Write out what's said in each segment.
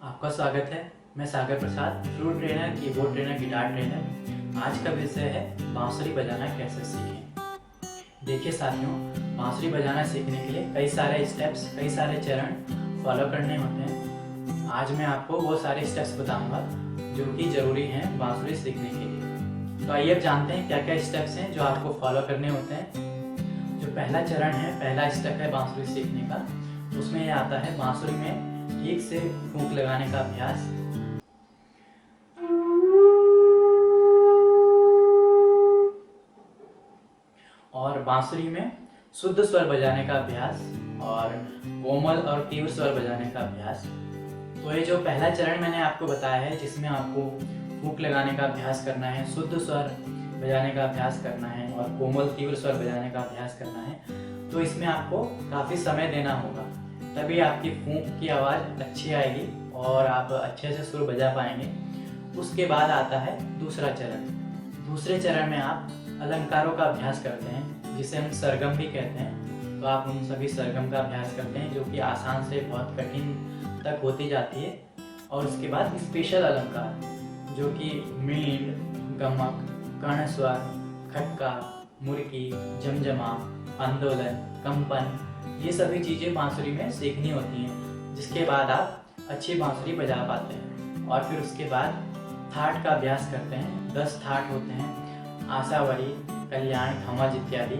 आपका स्वागत है। मैं Sagar Prasad, flute trainer, keyboard trainer, guitar trainer. आज का विषय है बांसुरी बजाना कैसे सीखें। देखिए साथियों, बांसुरी बजाना सीखने के लिए कई सारे स्टेप्स, कई सारे चरण फॉलो करने होते हैं। आज मैं आपको वो सारे स्टेप्स बताऊंगा जो कि ज़रूरी हैं बांसुरी सीखने के लिए। तो आइए अब जानते हैं क्या क्या स्टेप्स हैं जो आपको फॉलो करने होते हैं। जो पहला चरण है, पहला स्टेप है बांसुरी सीखने का, उसमें यह आता है बांसुरी में ठीक से फूंक लगाने का अभ्यास। और बांसुरी में शुद्ध स्वर बजाने का अभ्यास और कोमल और तीव्र स्वर बजाने का अभ्यास। तो ये जो पहला चरण मैंने आपको बताया है, जिसमें आपको फूंक लगाने का अभ्यास करना है, शुद्ध स्वर बजाने का अभ्यास करना है और कोमल तीव्र स्वर बजाने का अभ्यास करना है, तो इसमें आपको काफ़ी समय देना होगा, तभी आपकी फूंक की आवाज़ अच्छी आएगी और आप अच्छे से सुर बजा पाएंगे। उसके बाद आता है दूसरा चरण। दूसरे चरण में आप अलंकारों का अभ्यास करते हैं, जिसे हम सरगम भी कहते हैं। तो आप उन सभी सरगम का अभ्यास करते हैं जो कि आसान से बहुत कठिन तक होती जाती है। और उसके बाद स्पेशल अलंकार जो कि मींड, गमक, कर्ण स्वर, खटका, मुर्की, जमजमा, आंदोलन, कंपन, ये सभी चीज़ें बांसुरी में सीखनी होती हैं, जिसके बाद आप अच्छी बांसुरी बजा पाते हैं। और फिर उसके बाद थाट का अभ्यास करते हैं। 10 थाट होते हैं, आशावरी, कल्याण, धमज इत्यादि।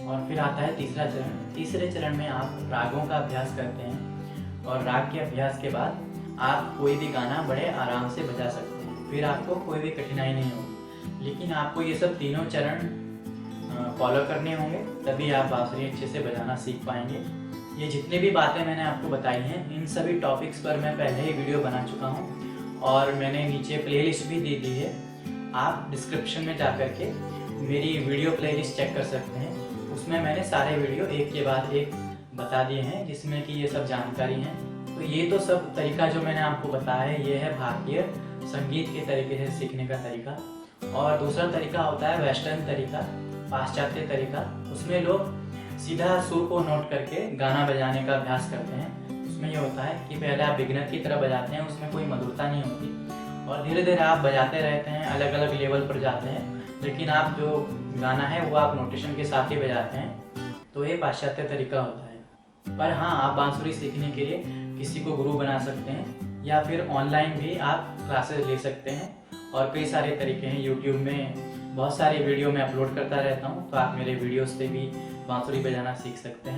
और फिर आता है तीसरा चरण। तीसरे चरण में आप रागों का अभ्यास करते हैं और राग के अभ्यास के बाद आप कोई भी गाना बड़े आराम से बजा सकते हैं। फिर आपको कोई भी कठिनाई नहीं होगी, लेकिन आपको ये सब तीनों चरण फॉलो करने होंगे, तभी आप बांसुरी अच्छे से बजाना सीख पाएंगे। ये जितनी भी बातें मैंने आपको बताई हैं, इन सभी टॉपिक्स पर मैं पहले ही वीडियो बना चुका हूँ और मैंने नीचे प्लेलिस्ट भी दे दी है। आप डिस्क्रिप्शन में जाकर के मेरी वीडियो प्लेलिस्ट चेक कर सकते हैं। उसमें मैंने सारे वीडियो एक के बाद एक बता दिए हैं, जिसमें कि ये सब जानकारी हैं। तो ये तो सब तरीका जो मैंने आपको बताया है, ये है भारतीय संगीत के तरीके से सीखने का तरीका। और दूसरा तरीका होता है वेस्टर्न तरीका, पाश्चात्य तरीका। उसमें लोग सीधा सुर को नोट करके गाना बजाने का अभ्यास करते हैं। उसमें ये होता है कि पहले आप बिगिनर की तरह बजाते हैं, उसमें कोई मधुरता नहीं होती, और धीरे धीरे आप बजाते रहते हैं, अलग अलग लेवल पर जाते हैं, लेकिन आप जो गाना है वो आप नोटेशन के साथ ही बजाते हैं। तो ये पाश्चात्य तरीका होता है। पर हाँ, आप बांसुरी सीखने के लिए किसी को गुरु बना सकते हैं या फिर ऑनलाइन भी आप क्लासेस ले सकते हैं। और कई सारे तरीके हैं, यूट्यूब में बहुत सारे वीडियो मैं अपलोड करता रहता हूँ, तो आप मेरे वीडियोस से भी बांसुरी बजाना सीख सकते हैं।